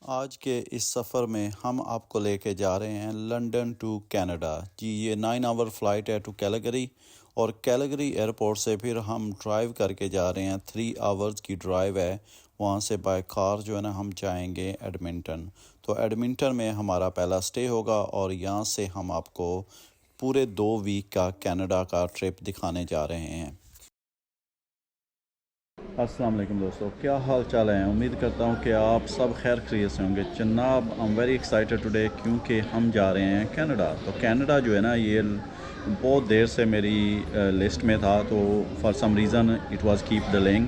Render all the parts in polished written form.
आज के इस सफ़र में हम आपको लेके जा रहे हैं लंदन टू कनाडा। जी, ये 9 आवर फ़्लाइट है टू कैलगरी, और कैलगरी एयरपोर्ट से फिर हम ड्राइव करके जा रहे हैं। 3 आवर्स की ड्राइव है। वहाँ से बाय कार जो है ना हम जाएंगे एडमिंटन। तो एडमिंटन में हमारा पहला स्टे होगा, और यहाँ से हम आपको पूरे 2 वीक का कनाडा का ट्रिप दिखाने जा रहे हैं। अस्सलाम वालेकुम दोस्तों, क्या हाल चाल है। उम्मीद करता हूँ कि आप सब खैर खैरियत से होंगे। जनाब, I am very excited today, क्योंकि हम जा रहे हैं कनाडा। तो कनाडा जो है ना, ये बहुत देर से मेरी लिस्ट में था, तो for some reason it was keep delaying,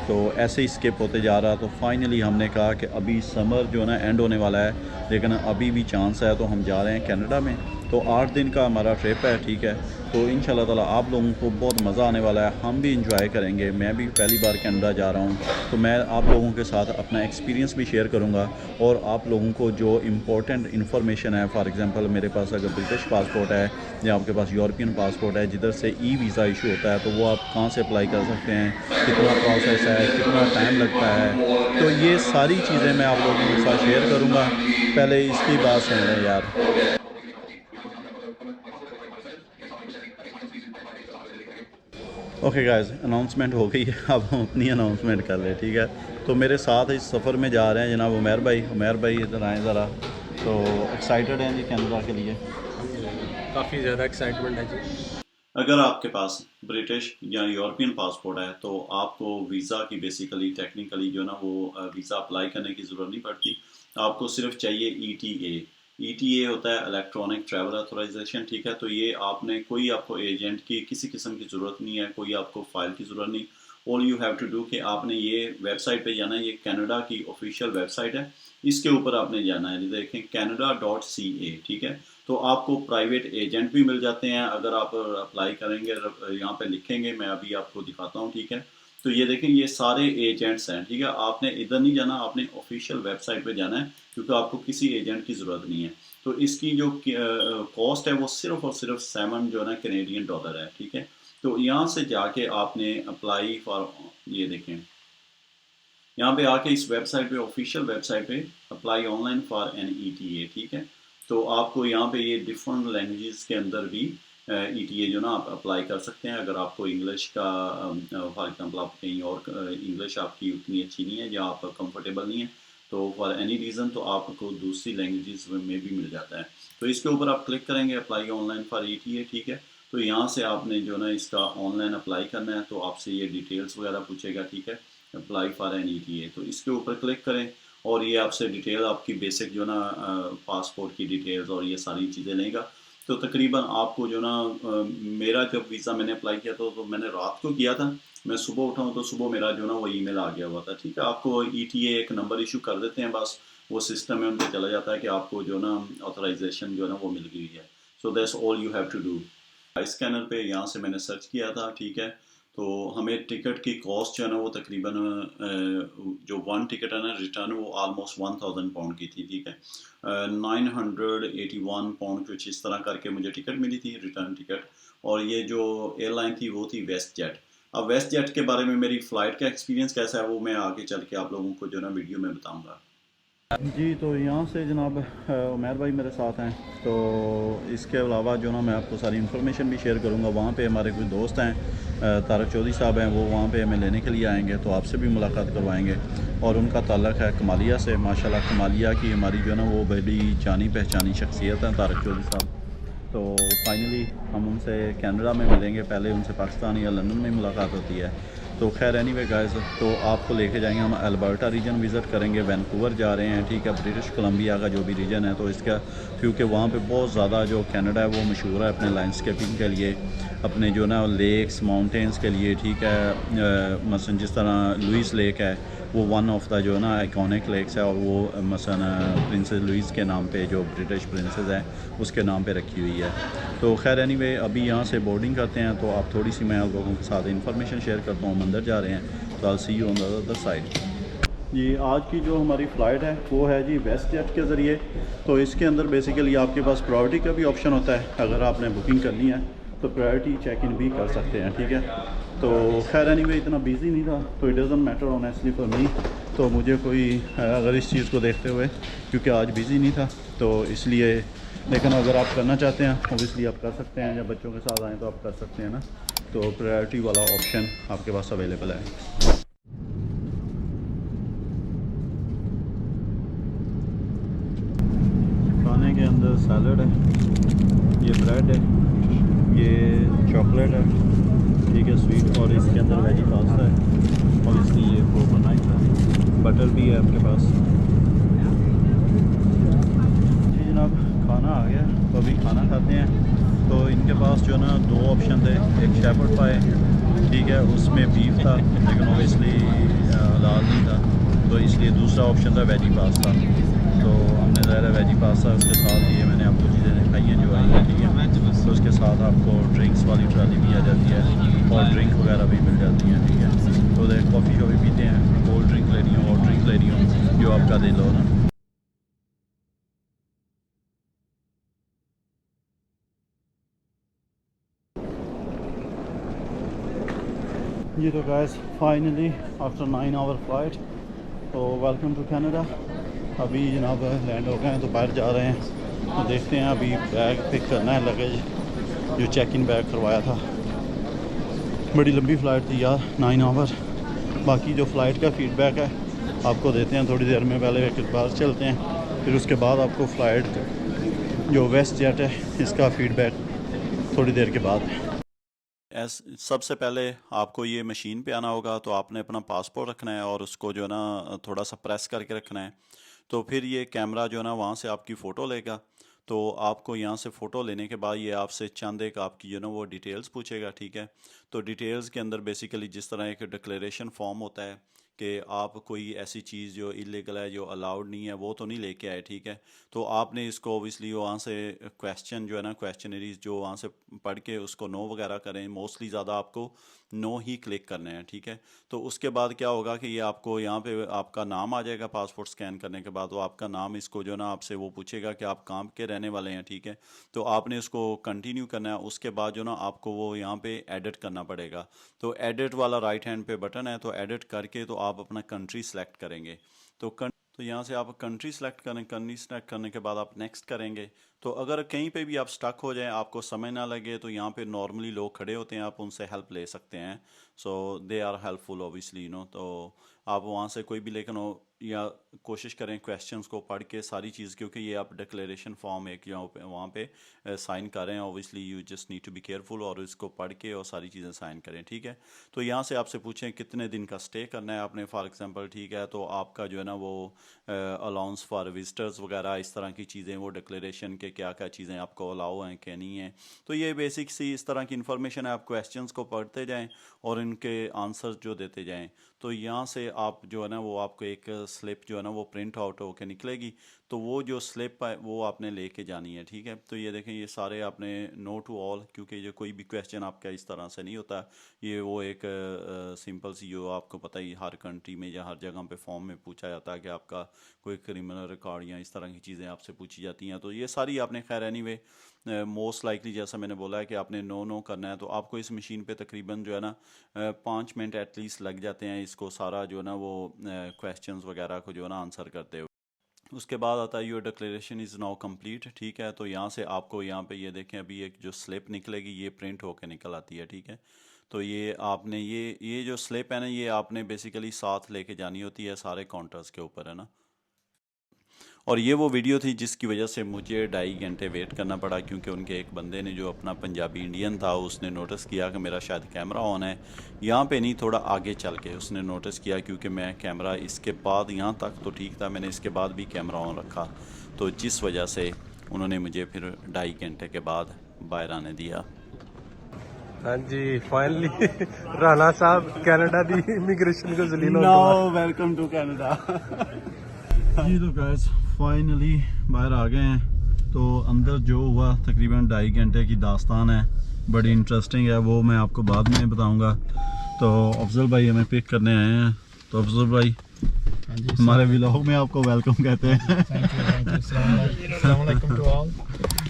तो ऐसे ही स्किप होते जा रहा। तो फाइनली हमने कहा कि अभी समर जो है ना एंड होने वाला है, लेकिन अभी भी चांस है, तो हम जा रहे हैं कनाडा में। तो 8 दिन का हमारा ट्रिप है, ठीक है। तो इंशाल्लाह ताला आप लोगों को बहुत मज़ा आने वाला है, हम भी इंजॉय करेंगे। मैं भी पहली बार कनाडा जा रहा हूँ, तो मैं आप लोगों के साथ अपना एक्सपीरियंस भी शेयर करूँगा, और आप लोगों को जो इम्पोर्टेंट इन्फॉर्मेशन है, फॉर एग्ज़ाम्पल मेरे पास अगर ब्रिटिश पासपोर्ट है या आपके पास यूरोपियन पासपोर्ट है, जिधर से ई वीज़ा इशू होता है, तो वो आप कहाँ से अप्लाई कर सकते हैं, कितना प्रोसेस है, कितना टाइम लगता है, तो ये सारी चीज़ें मैं आप लोगों के साथ शेयर करूँगा। पहले इसकी बात सुन लें यार। ओके गाइस, अनाउंसमेंट हो गई है। अब हम अपनी अनाउंसमेंट कर ले, ठीक है। तो मेरे साथ इस सफ़र में जा रहे हैं जनाब उमैर भाई इधर आएँ ज़रा। तो एक्साइटेड हैं जी कनाडा के लिए? काफ़ी ज़्यादा एक्साइटमेंट है जी। अगर आपके पास ब्रिटिश या यूरोपियन पासपोर्ट है, तो आपको वीज़ा की बेसिकली टेक्निकली जो ना वो वीज़ा अप्लाई करने की ज़रूरत नहीं पड़ती। आपको सिर्फ चाहिए ETA। ETA होता है इलेक्ट्रॉनिक ट्रैवल अथोराइजेशन, ठीक है। तो ये आपने कोई आपको एजेंट की किसी किस्म की ज़रूरत नहीं है, कोई आपको फ़ाइल की ज़रूरत नहीं। All you have to do कि आपने ये वेबसाइट पे जाना है, ये कनाडा की ऑफिशियल वेबसाइट है, इसके ऊपर आपने जाना है। देखें canada.ca, ठीक है। तो आपको प्राइवेट एजेंट भी मिल जाते हैं अगर आप अप्लाई करेंगे। यहाँ पे लिखेंगे, मैं अभी आपको दिखाता हूँ, ठीक है। तो ये देखें, ये सारे एजेंट्स हैं, ठीक है। आपने इधर नहीं जाना, आपने ऑफिशियल वेबसाइट पे जाना है, क्योंकि आपको किसी एजेंट की ज़रूरत नहीं है। तो इसकी जो कॉस्ट है वो सिर्फ और सिर्फ 7 जो है ना कैनेडियन डॉलर है, ठीक है। तो यहाँ से जाके आपने अप्लाई फॉर, ये देखें यहाँ पे आके इस वेबसाइट पे, ऑफिशियल वेबसाइट पे, apply online for an ETA, ठीक है। तो आपको यहाँ पे ये डिफरेंट लैंग्वेजेस के अंदर भी ETA जो ना आप अप्लाई कर सकते हैं। अगर आपको इंग्लिश का फॉर एग्जांपल आप कहीं और इंग्लिश आपकी उतनी अच्छी नहीं है या आप कंफर्टेबल नहीं है, तो फॉर एनी रीज़न तो आपको दूसरी लैंग्वेजेस में भी मिल जाता है। तो इसके ऊपर आप क्लिक करेंगे, अप्लाई ऑनलाइन फॉर ETA, ठीक है। तो यहाँ से आपने जो ना इसका ऑनलाइन अप्लाई करना है, तो आपसे ये डिटेल्स वगैरह पूछेगा, ठीक है। अप्लाई फॉर एन ETA, तो इसके ऊपर क्लिक करें, और ये आपसे डिटेल आपकी बेसिक जो ना पासपोर्ट की डिटेल्स और ये सारी चीज़ें लेगा। तो तकरीबन आपको जो ना मेरा जब वीज़ा मैंने अप्लाई किया तो मैंने रात को किया था। मैं सुबह उठा हूँ तो सुबह मेरा जो ना वो ईमेल आ गया हुआ था, ठीक है। आपको ETA एक नंबर इशू कर देते हैं, बस वो सिस्टम में उनके चला जाता है कि आपको जो ना ऑथराइजेशन जो है ना वो मिल गई है। So that's all you have to do. Scanner पे यहाँ से मैंने सर्च किया था, ठीक है। तो हमें टिकट की कॉस्ट जो है ना वो तकरीबन जो 1 टिकट है ना रिटर्न, वो ऑलमोस्ट 1000 पाउंड की थी, ठीक है। 981 पाउंड कुछ इस तरह करके मुझे टिकट मिली थी, रिटर्न टिकट। और ये जो एयरलाइन थी वो थी वेस्ट जेट। अब वेस्ट जेट के बारे में मेरी फ़्लाइट का एक्सपीरियंस कैसा है, वो मैं आगे चल के आप लोगों को जो ना वीडियो में बताऊँगा। जी, तो यहाँ से जनाब उमैर भाई मेरे साथ हैं। तो इसके अलावा जो ना मैं आपको सारी इन्फॉर्मेशन भी शेयर करूँगा। वहाँ पे हमारे कुछ दोस्त हैं, तारक चौधरी साहब हैं, वो वहाँ पे हमें लेने के लिए आएंगे, तो आपसे भी मुलाकात करवाएंगे। और उनका ताल्लुक़ है कमालिया से। माशाल्लाह कमालिया की हमारी जो है ना वो बड़ी जानी पहचानी शख्सियत है तारक चौधरी साहब। तो फाइनली हम उनसे कनाडा में मिलेंगे, पहले उनसे पाकिस्तान या लंदन में मुलाकात होती है। तो खैर एनीवे गाइस, तो आपको लेके जाएंगे हम अल्बर्टा रीजन विज़िट करेंगे। वैंकूवर जा रहे हैं, ठीक है, ब्रिटिश कोलंबिया का जो भी रीजन है। तो इसका क्योंकि वहाँ पे बहुत ज़्यादा जो कनाडा है वो मशहूर है अपने लैंडस्केपिंग के लिए, अपने जो ना लेक्स माउंटेन्स के लिए, ठीक है। मसलन जिस तरह लुइस लेक है, वो वन ऑफ द जो है ना आइकॉनिक लेक्स है, और वो मसलन प्रिंसेस लुइस के नाम पे, जो ब्रिटिश प्रिंसेस है उसके नाम पे रखी हुई है। तो खैर एनीवे, अभी यहाँ से बोर्डिंग करते हैं, तो आप थोड़ी सी मैं आप लोगों के साथ इन्फॉर्मेशन शेयर करता हूँ। हम अंदर जा रहे हैं, तो I see you on the other side. जी, आज की जो हमारी फ़्लाइट है वो है जी वेस्ट जेट के ज़रिए। तो इसके अंदर बेसिकली आपके पास प्रायोरिटी का भी ऑप्शन होता है। अगर आपने बुकिंग करनी है तो प्रायोरिटी चेक इन भी कर सकते हैं, ठीक है। तो खैर एनीवे, इतना बिजी नहीं था, तो it doesn't matter honestly for me. तो मुझे कोई अगर इस चीज़ को देखते हुए, क्योंकि आज बिज़ी नहीं था तो इसलिए, लेकिन अगर आप करना चाहते हैं ओबियसली आप कर सकते हैं, जब बच्चों के साथ आएँ तो आप कर सकते हैं ना, तो प्रायोरिटी वाला ऑप्शन आपके पास अवेलेबल है। खाने के अंदर सैलड है, ये ब्रेड है, ये चॉकलेट है, ठीक है स्वीट, और इसके अंदर वेजी पास्ता है, ऑब्वियसली ये कोकोनट है, बटर भी है आपके पास। जी जनाब, खाना आ गया, तो अभी खाना खाते हैं। तो इनके पास जो है ना 2 ऑप्शन थे, एक शेपर्ड पाए, ठीक है, उसमें बीफ था लेकिन ऑब्वियसली लाल नहीं था, तो इसलिए दूसरा ऑप्शन था वेजी पास्ता। तो हमने ज़ाहिर है वेजी पास्ता, उसके साथ ये मैंने आपको चीज़ें दिखाई हैं जो आई हैं, ठीक है, तो उसके साथ आपको ड्रिंक्स वाली ट्राली भी आ जाती है और ड्रिंक वगैरह भी मिल जाती हैं, ठीक है। तो देख कॉफ़ी शॉफ़ी पीते हैं, कोल्ड ड्रिंक ले रही हूँ, हॉट ड्रिंक ले रही हूँ, जो आपका दिल हो ना। ये तो guys finally after 9 hour flight, तो वेलकम टू कनाडा। अभी जनाब लैंड हो गए हैं, तो बाहर जा रहे हैं, तो देखते हैं। अभी बैग पिक करना है, लगेज जो चेक इन बैग करवाया था। बड़ी लंबी फ़्लाइट थी यार, 9 आवर। बाकी जो फ़्लाइट का फ़ीडबैक है आपको देते हैं थोड़ी देर में, पहले एक बार चलते हैं, फिर उसके बाद आपको फ़्लाइट जो वेस्ट जेट है इसका फ़ीडबैक थोड़ी देर के बाद। सबसे पहले आपको ये मशीन पे आना होगा, तो आपने अपना पासपोर्ट रखना है और उसको जो है ना थोड़ा सा प्रेस करके रखना है, तो फिर ये कैमरा जो है ना वहाँ से आपकी फ़ोटो लेगा। तो आपको यहाँ से फ़ोटो लेने के बाद ये आपसे चंद एक आपकी जो ना वो डिटेल्स पूछेगा, ठीक है। तो डिटेल्स के अंदर बेसिकली जिस तरह एक डिक्लेरेशन फॉर्म होता है कि आप कोई ऐसी चीज़ जो इलीगल है, जो अलाउड नहीं है, वो तो नहीं लेके आए, ठीक है। तो आपने इसको ओबियसली वहाँ से क्वेश्चन जो है ना, क्वेश्चनरीज जो वहाँ से पढ़ के उसको नो वगैरह करें। मोस्टली ज़्यादा आपको नो ही क्लिक करने हैं, ठीक है। तो उसके बाद क्या होगा कि ये आपको यहाँ पे आपका नाम आ जाएगा पासपोर्ट स्कैन करने के बाद। तो आपका नाम, इसको जो ना आपसे वो पूछेगा कि आप कहाँ के रहने वाले हैं, ठीक है। तो आपने उसको कंटिन्यू करना है। उसके बाद जो ना आपको वो यहाँ पे एडिट करना पड़ेगा। तो एडिट वाला राइट हैंड पे बटन है, तो एडिट करके तो आप अपना कंट्री सेलेक्ट करेंगे। तो यहाँ से आप कंट्री सेलेक्ट करें, कंट्री सेलेक्ट करने के बाद आप नेक्स्ट करेंगे। तो अगर कहीं पे भी आप स्टक हो जाएं, आपको समय ना लगे, तो यहाँ पे नॉर्मली लोग खड़े होते हैं, आप उनसे हेल्प ले सकते हैं। सो दे आर हेल्पफुल ऑब्वियसली, तो आप वहाँ से कोई भी, लेकिन या कोशिश करें क्वेश्चंस को पढ़ के सारी चीज़, क्योंकि ये आप डिक्लेरेशन फॉर्म एक वहाँ पे साइन कर रहे हैं। Obviously you just need to be careful और इसको पढ़ के और सारी चीज़ें साइन करें, ठीक है। तो यहाँ से आपसे पूछें कितने दिन का स्टे करना है आपने, फॉर एग्जांपल, ठीक है। तो आपका जो है ना वो अलाउंस फॉर विजिटर्स वगैरह इस तरह की चीज़ें, वो डिक्लेरेशन के क्या क्या चीज़ें आपको अलाउ हैं क्या नहीं है। तो ये बेसिक सी इस तरह की इन्फॉर्मेशन है। आप क्वेश्चंस को पढ़ते जाएँ और इनके आंसर जो देते जाएँ। तो यहाँ से आप जो है ना वो आपको एक स्लिप जो है ना वो प्रिंट आउट होकर निकलेगी। तो वो जो स्लिप है वो आपने लेके जानी है, ठीक है। तो ये देखें, ये सारे आपने नो टू ऑल, क्योंकि ये कोई भी क्वेश्चन आपका इस तरह से नहीं होता। ये वो एक सिंपल सी, जो आपको पता ही हर कंट्री में या हर जगह पे फॉर्म में पूछा जाता है कि आपका कोई क्रिमिनल रिकॉर्ड या इस तरह की चीज़ें आपसे पूछी जाती हैं। तो ये सारी आपने खैर एनीवे मोस्ट लाइकली, जैसा मैंने बोला है कि आपने नो करना है। तो आपको इस मशीन पे तकरीबन जो है ना 5 मिनट एटलीस्ट लग जाते हैं इसको सारा जो है ना वो क्वेश्चंस वगैरह को जो है ना आंसर करते हुए। उसके बाद आता है your declaration is now complete, ठीक है। तो यहाँ से आपको यहाँ पे ये देखें, अभी एक जो स्लिप निकलेगी ये प्रिंट होकर निकल आती है, ठीक है। तो ये आपने ये जो स्लिप है ना, ये आपने बेसिकली साथ लेके जानी होती है सारे काउंटर्स के ऊपर, है ना। और ये वो वीडियो थी जिसकी वजह से मुझे 2.5 घंटे वेट करना पड़ा, क्योंकि उनके एक बंदे ने जो अपना पंजाबी इंडियन था, उसने नोटिस किया कि मेरा शायद कैमरा ऑन है। यहाँ पे नहीं, थोड़ा आगे चल के उसने नोटिस किया, क्योंकि मैं कैमरा इसके बाद यहाँ तक तो ठीक था, मैंने इसके बाद भी कैमरा ऑन रखा, तो जिस वजह से उन्होंने मुझे फिर 2.5 घंटे के बाद बाहर आने दिया। हाँ जी, फाइनली राणा साहब कनाडा दी इमिग्रेशन को जलील हो नाउ वेलकम टू कनाडा। जी तो गाइस फाइनली बाहर आ गए हैं। तो अंदर जो हुआ तकरीबन 2.5 घंटे की दास्तान है, बड़ी इंटरेस्टिंग है, वो मैं आपको बाद में बताऊंगा। तो अफजल भाई हमें पिक करने आए हैं। तो अफजल भाई हमारे व्लॉग में आपको वेलकम कहते हैं।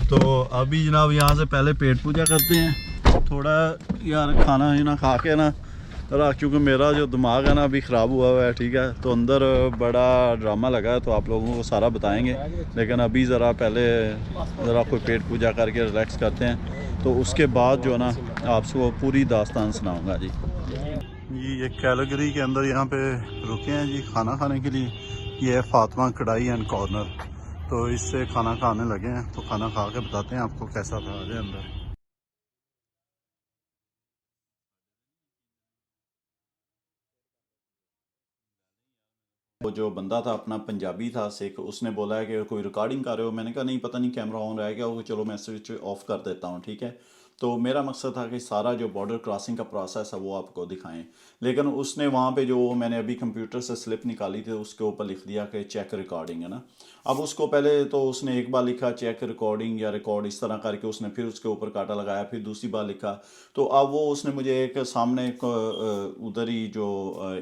तो अभी जनाब यहाँ से पहले पेट पूजा करते हैं, थोड़ा यार खाना ना खा के ना क्योंकि मेरा जो दिमाग है ना अभी ख़राब हुआ हुआ है, ठीक है, तो अंदर बड़ा ड्रामा लगा है, तो आप लोगों को सारा बताएंगे, लेकिन अभी ज़रा पहले ज़रा कोई पेट पूजा करके रिलैक्स करते हैं, तो उसके बाद जो है ना आपको पूरी दास्तान सुनाऊंगा जी। ये कैलगरी के अंदर यहाँ पे रुके हैं जी खाना खाने के लिए। ये है फातिमा कढ़ाई एंड कॉर्नर, तो इससे खाना खाने लगे हैं, तो खाना खा के बताते हैं आपको कैसा था अंदर। वो जो बंदा था अपना पंजाबी था सिख, उसने बोला है कि कोई रिकॉर्डिंग कर रहे हो, मैंने कहा नहीं पता नहीं कैमरा ऑन रह गया होगा, चलो मैं स्विच ऑफ कर देता हूँ, ठीक है। तो मेरा मकसद था कि सारा जो बॉर्डर क्रॉसिंग का प्रोसेस है वो आपको दिखाएं, लेकिन उसने वहाँ पे जो मैंने अभी कंप्यूटर से स्लिप निकाली थी उसके ऊपर लिख दिया कि चेक रिकॉर्डिंग है ना। अब उसको पहले तो उसने एक बार लिखा चेक रिकॉर्डिंग या रिकॉर्ड इस तरह करके, उसने फिर उसके ऊपर कांटा लगाया, फिर दूसरी बार लिखा। तो अब वो उसने मुझे एक सामने एक उधर ही जो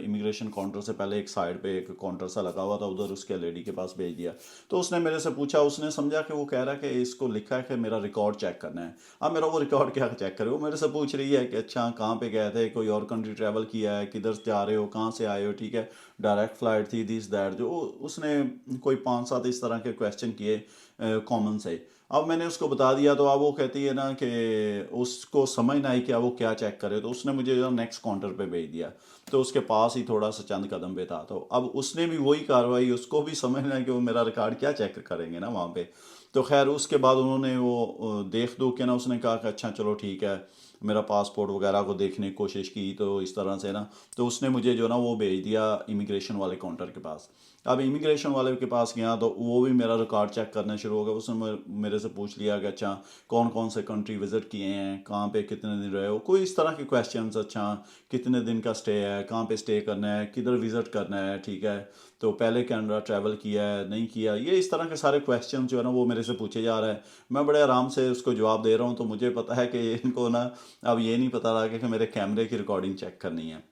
इमिग्रेशन काउंटर से पहले एक साइड पे एक काउंटर सा लगा हुआ था, उधर उसके लेडी के पास भेज दिया। तो उसने मेरे से पूछा, उसने समझा कि वो कह रहा है कि इसको लिखा है कि मेरा रिकॉर्ड चेक करना है। अब मेरा वो रिकॉर्ड क्या चेक करे, वो मेरे से पूछ रही है कि अच्छा कहाँ पे गए थे, कोई और कंट्री ट्रैवल किया है, किधर जा रहे हो, कहाँ से आए हो, ठीक है, डायरेक्ट फ्लाइट थी, दिस दैट, जो उसने कोई 5-7 इस तरह के क्वेश्चन किए कॉमन से। अब मैंने उसको बता दिया, तो अब वो कहती है ना कि उसको समझ ना आई कि अब वो क्या चेक करे, तो उसने मुझे जो नेक्स्ट काउंटर पे भेज दिया, तो उसके पास ही थोड़ा सा चंद कदम पे था, तो अब उसने भी वही कार्रवाई, उसको भी समझना है कि वो मेरा रिकॉर्ड क्या चेक करेंगे ना वहाँ पे। तो खैर उसके बाद उन्होंने वो देख दो के ना, उसने कहा कि अच्छा चलो ठीक है, मेरा पासपोर्ट वगैरह को देखने की कोशिश की, तो इस तरह से ना, तो उसने मुझे जो ना वो भेज दिया इमिग्रेशन वाले काउंटर के पास। अब इमिग्रेशन वाले के पास गया तो वो भी मेरा रिकॉर्ड चेक करना शुरू हो गया। उसने मेरे से पूछ लिया कि अच्छा कौन कौन से कंट्री विज़िट किए हैं, कहाँ पे कितने दिन रहे हो, कोई इस तरह के क्वेश्चंस, अच्छा कितने दिन का स्टे है, कहाँ पे स्टे करना है, किधर विज़िट करना है, ठीक है, तो पहले कनाडा ट्रैवल किया है नहीं किया, ये इस तरह के सारे क्वेश्चन जो है ना वो मेरे से पूछे जा रहा है। मैं बड़े आराम से उसको जवाब दे रहा हूँ, तो मुझे पता है कि इनको ना अब ये नहीं पता रहा कि मेरे कैमरे की रिकॉर्डिंग चेक करनी है।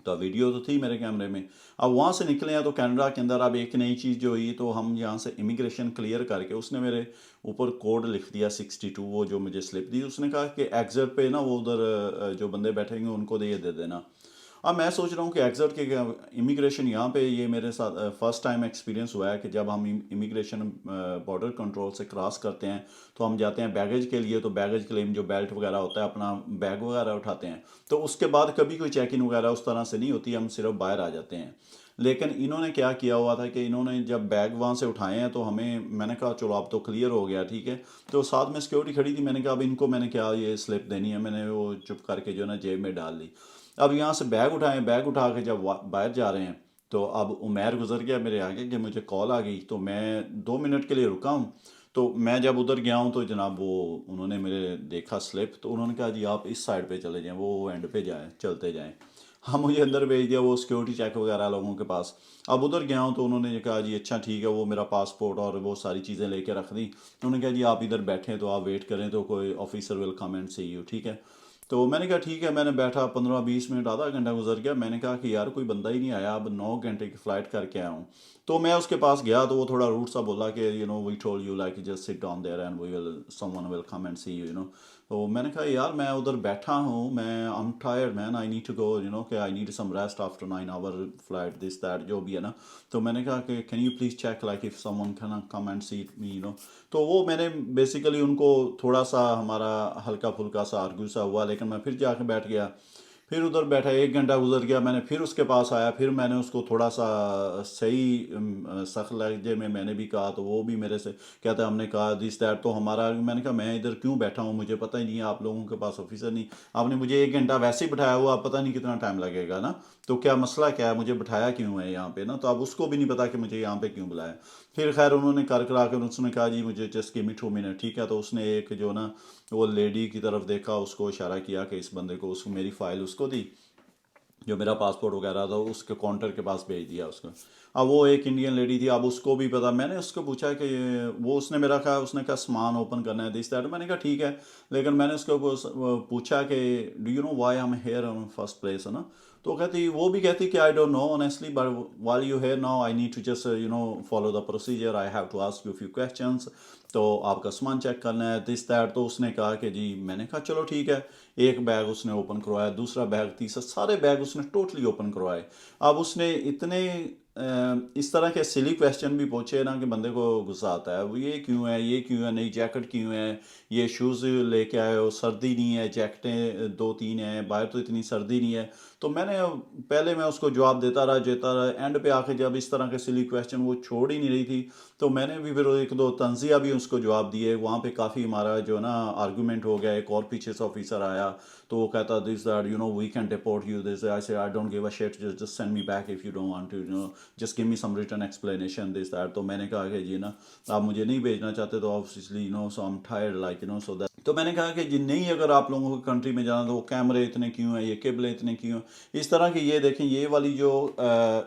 तो वीडियो तो थी मेरे कैमरे में। अब वहाँ से निकले हैं तो कनाडा के अंदर अब एक नई चीज़ जो हुई, तो हम यहाँ से इमिग्रेशन क्लियर करके उसने मेरे ऊपर कोड लिख दिया 62, वो जो मुझे स्लिप दी, उसने कहा कि एग्जिट पे ना वो उधर जो बंदे बैठेंगे उनको दे देना। अब मैं सोच रहा हूँ कि एग्जिट के इमिग्रेशन यहाँ पे ये मेरे साथ फर्स्ट टाइम एक्सपीरियंस हुआ है कि जब हम इमिग्रेशन बॉर्डर कंट्रोल से क्रॉस करते हैं, तो हम जाते हैं बैगेज के लिए, तो बैगेज क्लेम जो बेल्ट वगैरह होता है अपना बैग वगैरह उठाते हैं, तो उसके बाद कभी कोई चेक इन वगैरह उस तरह से नहीं होती, हम सिर्फ बाहर आ जाते हैं। लेकिन इन्होंने क्या किया हुआ था कि इन्होंने जब बैग वहाँ से उठाए हैं तो हमें, मैंने कहा चलो अब तो क्लियर हो गया, ठीक है, तो साथ में सिक्योरिटी खड़ी थी, मैंने कहा अब इनको मैंने क्या ये स्लिप देनी है, मैंने वो चुप करके जो है ना जेब में डाल ली। अब यहाँ से बैग उठाएं, बैग उठा के जब बाहर जा रहे हैं, तो अब उमैर गुजर गया मेरे आगे कि मुझे कॉल आ गई, तो मैं 2 मिनट के लिए रुका हूँ। तो मैं जब उधर गया हूँ तो जनाब वो उन्होंने मेरे देखा स्लिप, तो उन्होंने कहा जी आप इस साइड पे चले जाएं, वो एंड पे जाएं, चलते जाएं। हाँ मुझे अंदर भेज दिया वो सिक्योरिटी चेक वगैरह लोगों के पास। अब उधर गया हूँ तो उन्होंने ये कहा जी अच्छा ठीक है, वो मेरा पासपोर्ट और वो सारी चीज़ें लेके रख दी। उन्होंने कहा जी आप इधर बैठें, तो आप वेट करें, तो कोई officer will come and see you, ठीक है। तो मैंने कहा ठीक है, मैंने बैठा, 15-20 मिनट आधा घंटा गुजर गया, मैंने कहा कि यार कोई बंदा ही नहीं आया, अब 9 घंटे की फ़्लाइट करके आया हूँ। तो मैं उसके पास गया, तो वो थोड़ा रूट सा बोला कि you know we told you like just sit down there and we will someone will come and see you, you know. तो मैंने कहा यार मैं उधर बैठा हूँ, मैं I am tired man, I need to go, you know कि I need some rest after 9 hour flight, this that जो भी है ना। तो मैंने कहा कि can you please check like if someone can come and see me, you know. तो वो मैंने बेसिकली उनको थोड़ा सा हमारा हल्का फुल्का सा आर्ग्यू सा हुआ, लेकिन मैं फिर जाके बैठ गया। फिर उधर बैठा, 1 घंटा गुजर गया, मैंने फिर उसके पास आया, फिर मैंने उसको थोड़ा सा सही सख्त लहजे में मैंने भी कहा, तो वो भी मेरे से कहता है हमने कहा दिस दैट, तो हमारा, मैंने कहा मैं इधर क्यों बैठा हूँ, मुझे पता ही नहीं है, आप लोगों के पास ऑफिसर नहीं, आपने मुझे 1 घंटा वैसे ही बिठाया हुआ, पता नहीं कितना टाइम लगेगा ना, तो क्या मसला क्या है, मुझे बिठाया क्यों है यहाँ पे ना। तो अब उसको भी नहीं पता कि मुझे यहाँ पे क्यों बुलाया। फिर खैर उन्होंने कर करा कर उसने कहा जी मुझे जस्ट गिव मी 2 मिनट, ठीक है। तो उसने एक जो ना वो लेडी की तरफ देखा, उसको इशारा किया कि इस बंदे को, उसको मेरी फ़ाइल उसको दी, जो मेरा पासपोर्ट वगैरह था, उसके काउंटर के पास भेज दिया उसको। अब वो एक इंडियन लेडी थी, अब उसको भी पता, मैंने उसको पूछा कि वो, उसने मेरा कहा, उसने कहा सामान ओपन करना है दिस दैट, मैंने कहा ठीक है। लेकिन मैंने उसको पूछा कि do you know why I am here in first place, है ना। तो वो भी कहती कि I don't know honestly, but while you here now I need to just follow the procedure, I have to ask you few questions, तो आपका सामान चेक करना है दिस दैट। तो उसने कहा कि जी, मैंने कहा चलो ठीक है। एक बैग उसने ओपन करवाया, दूसरा बैग, तीसरा, सारे बैग उसने टोटली ओपन करवाए। अब उसने इतने इस तरह के सिली क्वेश्चन भी पूछे ना कि बंदे को गुस्सा आता है। वो ये क्यों है, ये क्यों है, नई जैकेट क्यों है, ये शूज़ लेके आए हो, सर्दी नहीं है, जैकेटें दो तीन हैं, बाहर तो इतनी सर्दी नहीं है। तो पहले मैं उसको जवाब देता रहा, एंड पे आके जब इस तरह के सिली क्वेश्चन वो छोड़ ही नहीं रही थी, तो मैंने भी फिर एक दो तंजिया भी उसको जवाब दिए। वहाँ पे काफ़ी हमारा जो ना आर्गूमेंट हो गया। एक और पीछे से ऑफिसर आया, तो वो कहता this that we can deport you, this I say I don't give a shit, just send me back if you don't want to, just give me some written explanation this that. तो मैंने कहा कि जी ना, आप मुझे नहीं भेजना चाहते तो obviously so I am tired like so that. तो मैंने कहा कि जी नहीं, अगर आप लोगों को कंट्री में जाना तो वो कैमरे इतने क्यों हैं, ये केबलें इतने क्यों हैं, इस तरह की। ये देखें, ये वाली जो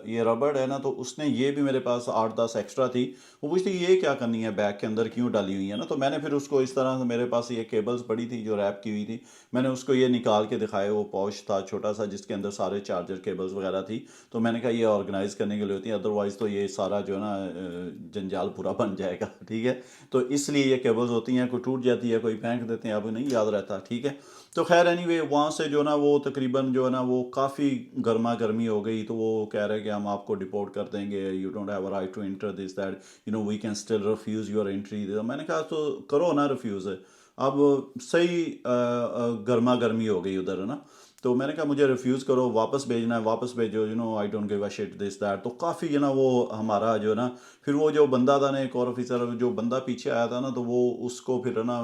ये रबड़ है ना, तो उसने ये भी मेरे पास 8-10 एक्स्ट्रा थी। वो पूछती ये क्या करनी है, बैग के अंदर क्यों डाली हुई है ना। तो मैंने फिर उसको इस तरह से, मेरे पास ये केबल्स पड़ी थी जो रैप की हुई थी, मैंने उसको ये निकाल के दिखाए। वो पॉच था छोटा सा जिसके अंदर सारे चार्जर केबल्स वगैरह थी। तो मैंने कहा ये ऑर्गेनाइज करने के लिए होती है, अदरवाइज़ तो ये सारा जो है ना जंजाल पूरा बन जाएगा, ठीक है। तो इसलिए ये केबल्स होती हैं, कोई टूट जाती है, कोई फेंक देते हैं, अब नहीं याद रहता, ठीक है। तो खैर एनीवे, वहाँ से जो ना वो तकरीबन जो है ना वो काफ़ी गर्मा गर्मी हो गई। तो वो कह रहे हैं कि हम आपको डिपोर्ट कर देंगे, you don't have a right to enter this that, we can still refuse your entry. मैंने कहा तो करो ना रिफ्यूज़। अब सही गर्मा गर्मी हो गई उधर, है ना। तो मैंने कहा मुझे रिफ्यूज़ करो, वापस भेजना है, वापस भेजो, आई don't give a shit this that. तो काफ़ी वो हमारा जो है ना, फिर वो जो बंदा था ना, एक और ऑफिसर, जो बंदा पीछे आया था ना, तो वो उसको फिर ना,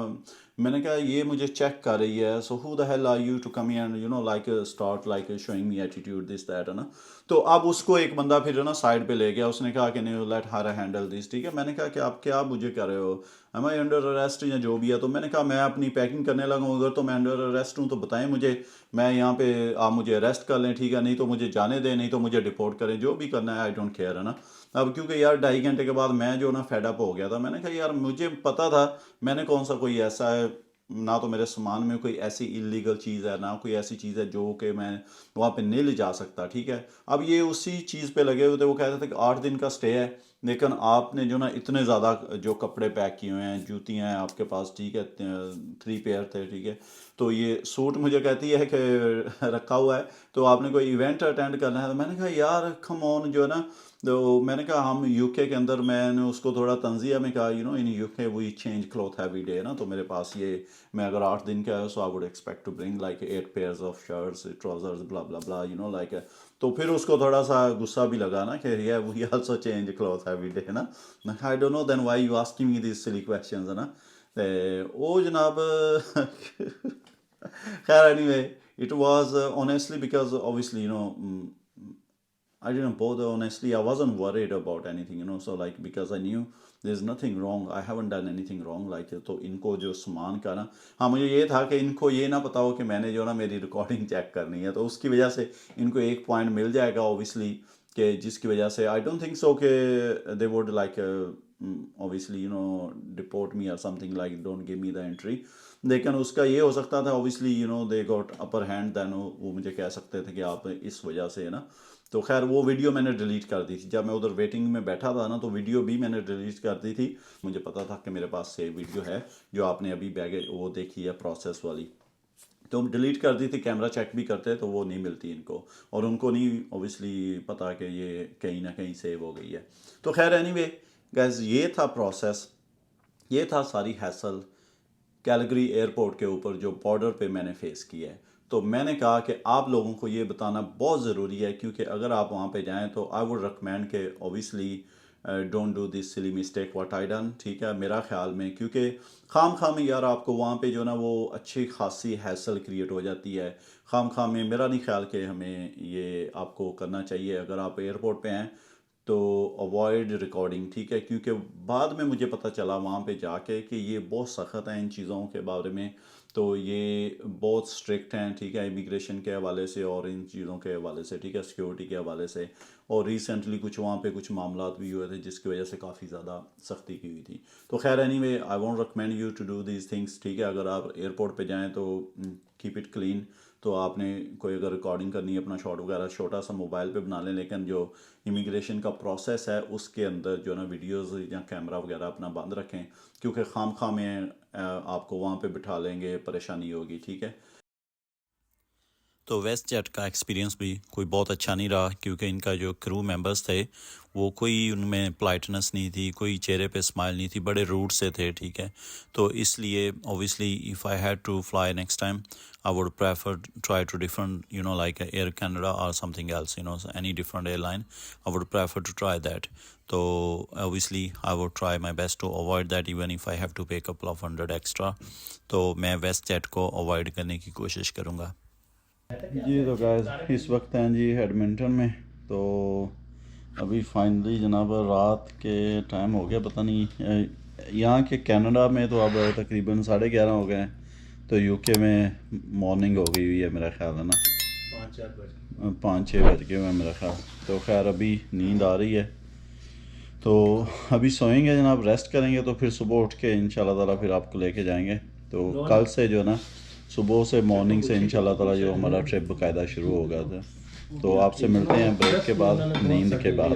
मैंने कहा ये मुझे चेक कर रही है, so who the hell are you to come and like start like showing me attitude this that, है ना। तो अब उसको एक बंदा फिर ना साइड पे ले गया, उसने कहा कि नहीं, लेट हर हैंडल दिस, ठीक है। मैंने कहा कि आप क्या मुझे कर रहे हो, एम आई अंडर अरेस्ट या जो भी है। तो मैंने कहा मैं अपनी पैकिंग करने लगा हूँ, अगर तो मैं अंडर अरेस्ट हूँ तो बताएं मुझे, मैं यहाँ पे, आप मुझे अरेस्ट कर लें, ठीक है, नहीं तो मुझे जाने दें, नहीं तो मुझे डिपोर्ट करें, जो भी करना है, आई डोंट केयर, है ना। अब क्योंकि यार 2.5 घंटे के बाद मैं जो ना फेडअप हो गया था, मैंने कहा यार मुझे पता था, मैंने कौन सा कोई ऐसा है, ना तो मेरे सामान में कोई ऐसी इलीगल चीज़ है, ना कोई ऐसी चीज़ है जो कि मैं वहाँ पे नहीं ले जा सकता, ठीक है। अब ये उसी चीज़ पे लगे हुए थे। वो कहते थे कि 8 दिन का स्टे है, लेकिन आपने जो ना इतने ज़्यादा जो कपड़े पैक किए हुए हैं, जूतियाँ हैं आपके पास, ठीक है, 3 पेयर थे, ठीक है। तो ये सूट मुझे कहती है कि रखा हुआ है, तो आपने कोई इवेंट अटेंड करना है। तो मैंने कहा यार कम ऑन, जो है ना। तो मैंने कहा हम यूके के अंदर, मैंने उसको थोड़ा तंजिया में कहा, in UK we change cloth every day, ना। तो मेरे पास ये, मैं अगर 8 दिन का है, so I would expect to bring like 8 pairs of shirts, trousers, blah blah blah, like. तो फिर उसको थोड़ा सा गुस्सा भी लगा ना कि या we also change cloth every day, है ना। I don't know then why you asking me this silly questions, है ना। ते ओ जनाब खैर anyway, it was honestly because obviously I didn't bother, honestly. I wasn't worried about anything, so like because I knew there's nothing wrong. I haven't done anything wrong, like। तो इनको जो सामान का ना, हाँ, मुझे ये था कि इनको ये ना पता हो कि मैंने जो ना मेरी रिकॉर्डिंग चेक करनी है, तो उसकी वजह से इनको एक पॉइंट मिल जाएगा ऑब्वियसली, कि जिसकी वजह से आई डोंट थिंक सो कि they would like obviously deport me और something like don't give me the entry. लेकिन उसका ये हो सकता था obviously, they got upper hand, then वो मुझे कह सकते थे कि आप इस वजह से, है ना। तो खैर वो वीडियो मैंने डिलीट कर दी थी, जब मैं उधर वेटिंग में बैठा था ना, तो वीडियो भी मैंने डिलीट कर दी थी। मुझे पता था कि मेरे पास सेव वीडियो है, जो आपने अभी बैगेज वो देखी है प्रोसेस वाली, तो डिलीट कर दी थी। कैमरा चेक भी करते तो वो नहीं मिलती इनको, और उनको नहीं ऑब्वियसली पता कि ये कहीं ना कहीं सेव हो गई है। तो खैर एनीवे गाइस, ये था प्रोसेस, ये था सारी हैसल कैलगरी एयरपोर्ट के ऊपर जो बॉर्डर पे मैंने फेस किया है। तो मैंने कहा कि आप लोगों को ये बताना बहुत ज़रूरी है, क्योंकि अगर आप वहाँ पे जाएं तो आई वुड रिकमेंड के obviously don't do this silly mistake what I done, ठीक है, मेरा ख्याल में। क्योंकि खाम में यार आपको वहाँ पे जो ना वो अच्छी खासी हैसल क्रिएट हो जाती है। खाम में मेरा नहीं ख्याल कि हमें ये आपको करना चाहिए अगर आप एयरपोर्ट पे हैं, तो अवॉइड रिकॉर्डिंग, ठीक है। क्योंकि बाद में मुझे पता चला वहाँ पे जाके कि ये बहुत सख्त हैं इन चीज़ों के बारे में, तो ये बहुत स्ट्रिक्ट हैं, ठीक है, इमिग्रेशन के हवाले से और इन चीज़ों के हवाले से, ठीक है, सिक्योरिटी के हवाले से। और रिसेंटली कुछ वहाँ पे कुछ मामला भी हुए थे जिसकी वजह से काफ़ी ज़्यादा सख्ती की हुई थी। तो खैर anyway, I won't recommend you to do these things, ठीक है। अगर आप एयरपोर्ट पे जाएँ तो कीप इट क्लीन, तो आपने कोई अगर रिकॉर्डिंग करनी है अपना शॉट वगैरह छोटा सा मोबाइल पे बना लें, लेकिन जो इमिग्रेशन का प्रोसेस है उसके अंदर जो ना वीडियोस या कैमरा वगैरह अपना बंद रखें, क्योंकि खाम में आपको वहाँ पे बिठा लेंगे, परेशानी होगी, ठीक है। तो वेस्ट जेट का एक्सपीरियंस भी कोई बहुत अच्छा नहीं रहा, क्योंकि इनका जो क्रू मेंबर्स थे वो कोई उनमें पोलाइटनेस नहीं थी, कोई चेहरे पे स्माइल नहीं थी, बड़े रूड से थे, ठीक है। तो इसलिए obviously if I had to fly next time I would prefer try to different like air Canada और something else, any different airline I would prefer to try that. तो obviously I would try my best to avoid that even if I have to pay couple of 100 extra. तो मैं waste jet को avoid करने की कोशिश करूँगा जी। तो guys इस वक्त हैं जी एडमिंटन में। तो अभी फाइनली जनाब रात के टाइम हो गया, पता नहीं यहाँ के कनाडा में तो अब तकरीबन 11:30 हो गए हैं, तो यूके में मॉर्निंग हो गई हुई है मेरा ख्याल है ना, 5-6 बज गए हैं मेरा ख्याल। तो खैर अभी नींद आ रही है, तो अभी सोएंगे जनाब, रेस्ट करेंगे, तो फिर सुबह उठ के इंशाल्लाह ताला फिर आपको लेके जाएंगे। तो कल से जो ना सुबह से मॉर्निंग से इंशाल्लाह ताला जो हमारा ट्रिप बाकायदा शुरू होगा था। तो आपसे मिलते हैं ब्रेक के बाद, नींद के बाद।